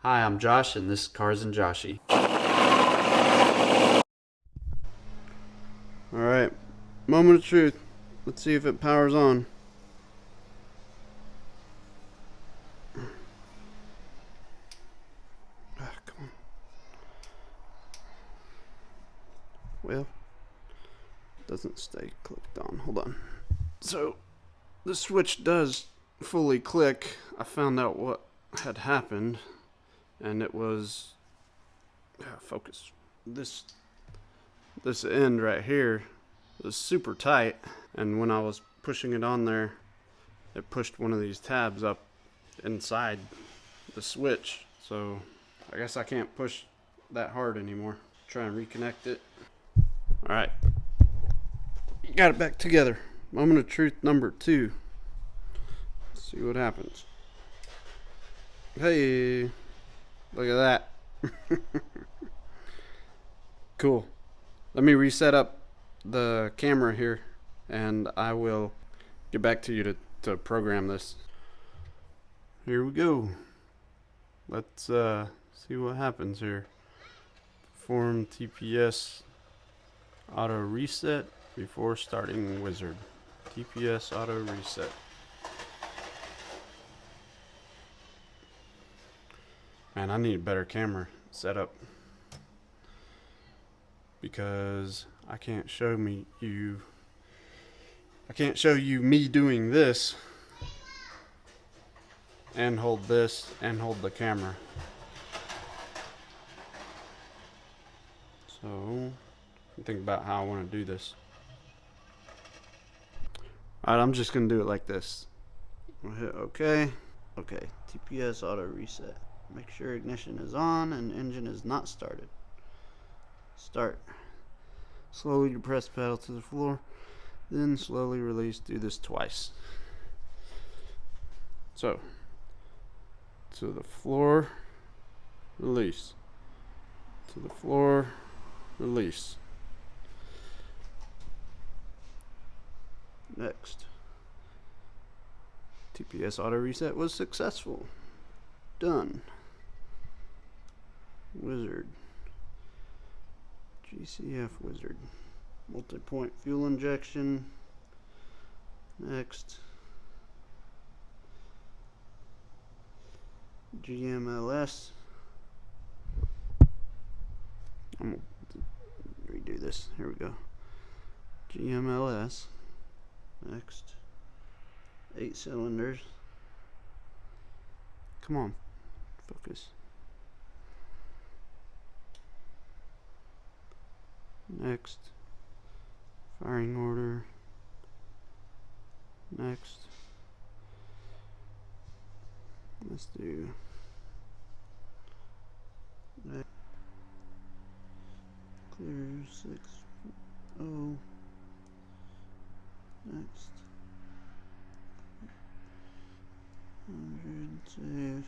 Hi, I'm Josh, and this is Cars and Joshy. Alright, moment of truth. Let's see if it powers on. Come on. Well, it doesn't stay clicked on. Hold on. So, the switch does fully click. I found out what had happened, and it was focus. This end right here was super tight, and when I was pushing it on there, it pushed one of these tabs up inside the switch. So I guess I can't push that hard anymore. Try and reconnect it. All right, got it back together. Moment of truth number 2. Let's see what happens. Hey, look at that. Cool. Let me reset up the camera here, and I will get back to you to program this. Here we go. Let's see what happens here. Perform TPS auto reset before starting Wizard. TPS auto reset. Man, I need a better camera setup, because I can't show you me doing this and hold this and hold the camera. So think about how I want to do this. Alright, I'm just gonna do it like this. I'll hit OK. Okay, TPS auto reset. Make sure ignition is on and engine is not started. Start. Slowly depress pedal to the floor, then slowly release. Do this twice. So, to the floor, release. To the floor, release. Next. TPS auto reset was successful. Done. Wizard. GCF Wizard. Multi-point fuel injection. Next. GMLS. I'm gonna redo this. Here we go. GMLS. Next. 8 cylinders. Come on. Focus. Next. Firing order. Next. Let's do next. Clear 6.0. Next. 100. Save.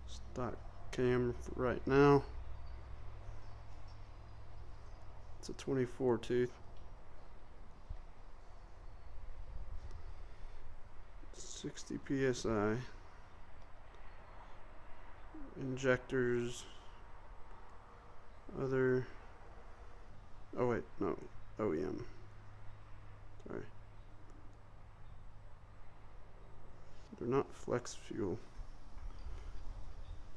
Stock cam for right now. It's a 24 tooth. 60 psi. Injectors. Other. Oh wait, no. OEM. Sorry. They're not flex fuel.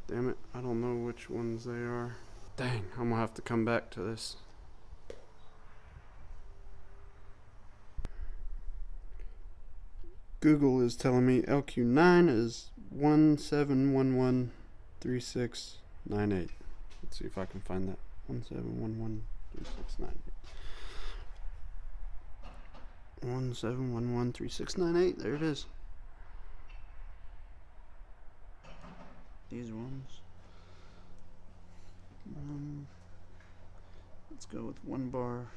Damn it, I don't know which ones they are. Dang, I'm gonna have to come back to this. Google is telling me LQ9 is 17113698. Let's see if I can find that. 17113698. 17113698. There it is. These ones. Let's go with 1 bar.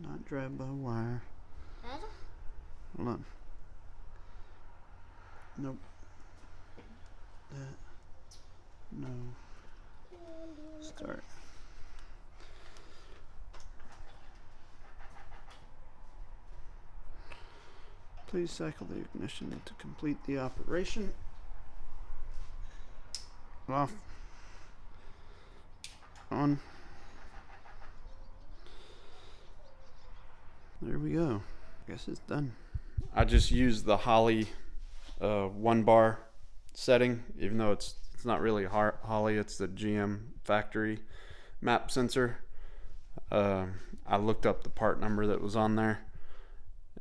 Not drive by wire. Hold on. Nope. That. No. Start. Please cycle the ignition to complete the operation. Off. On. There we go. Guess it's done. I just used the Holley 1 bar setting, even though it's not really Holley, it's the GM factory map sensor. I looked up the part number that was on there,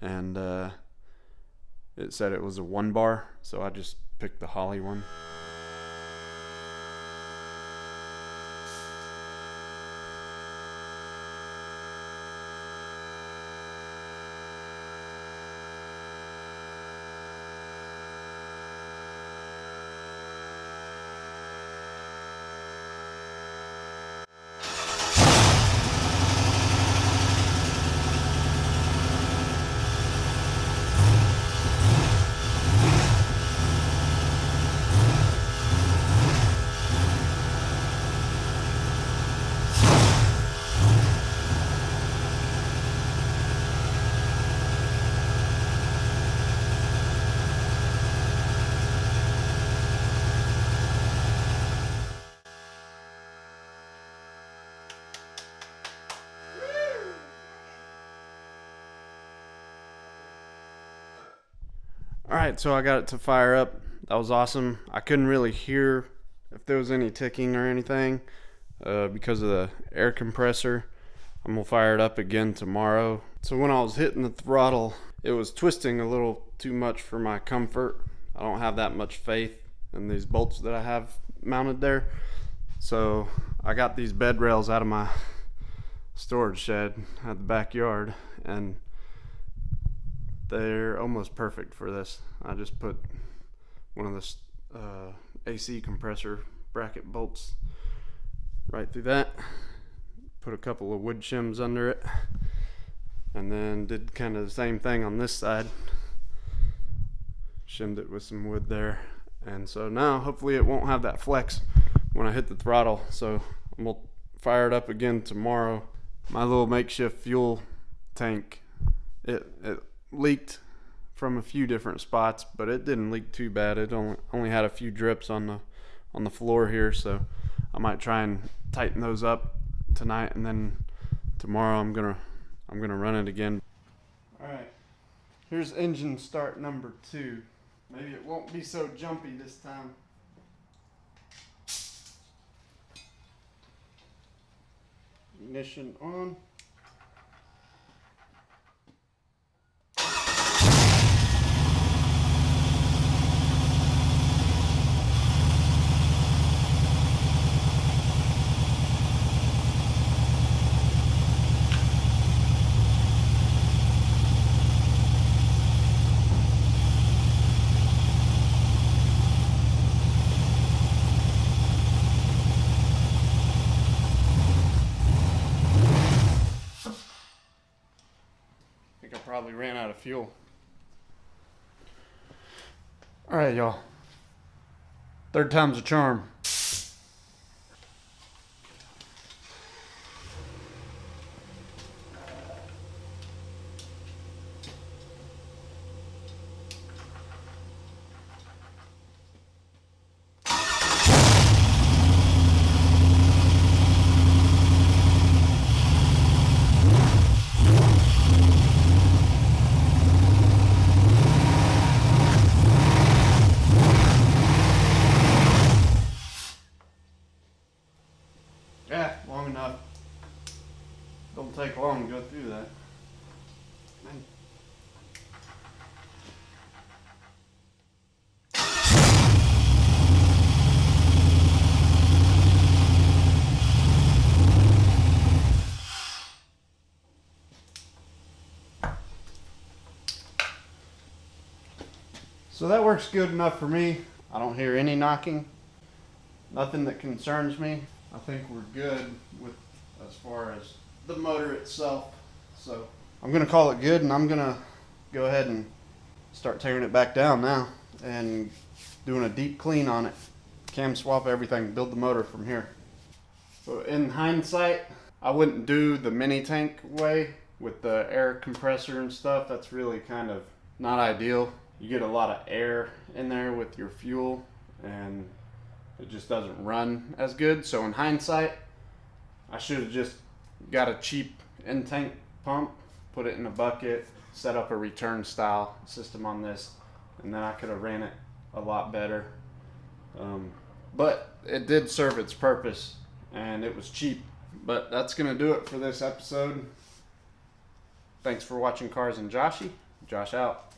and it said it was a 1 bar, so I just picked the Holley one. Alright, so I got it to fire up. That was awesome. I couldn't really hear if there was any ticking or anything because of the air compressor. I'm gonna fire it up again tomorrow. So when I was hitting the throttle, it was twisting a little too much for my comfort. I don't have that much faith in these bolts that I have mounted there. So I got these bed rails out of my storage shed at the backyard, and they're almost perfect for this. I just put one of the AC compressor bracket bolts right through that, put a couple of wood shims under it, and then did kind of the same thing on this side. Shimmed it with some wood there, and so now hopefully it won't have that flex when I hit the throttle. So I'm gonna fire it up again tomorrow. My little makeshift fuel tank, it leaked from a few different spots, but it didn't leak too bad. It only had a few drips on the floor here, so I might try and tighten those up tonight, and then tomorrow I'm gonna run it again. All right, here's engine start number 2. Maybe it won't be so jumpy this time. Ignition on. Probably ran out of fuel. All right, y'all. 3rd time's a charm. Yeah, long enough. Don't take long to go through that. Man. So that works good enough for me. I don't hear any knocking. Nothing that concerns me. I think we're good with as far as the motor itself. So I'm gonna call it good, and I'm gonna go ahead and start tearing it back down now and doing a deep clean on it. Cam swap everything, build the motor from here. So in hindsight, I wouldn't do the mini tank way with the air compressor and stuff. That's really kind of not ideal. You get a lot of air in there with your fuel and it just doesn't run as good. So in hindsight, I should have just got a cheap in-tank pump, put it in a bucket, set up a return style system on this, and then I could have ran it a lot better. But it did serve its purpose and it was cheap. But that's gonna do it for this episode. Thanks for watching Cars and Joshy. Josh out.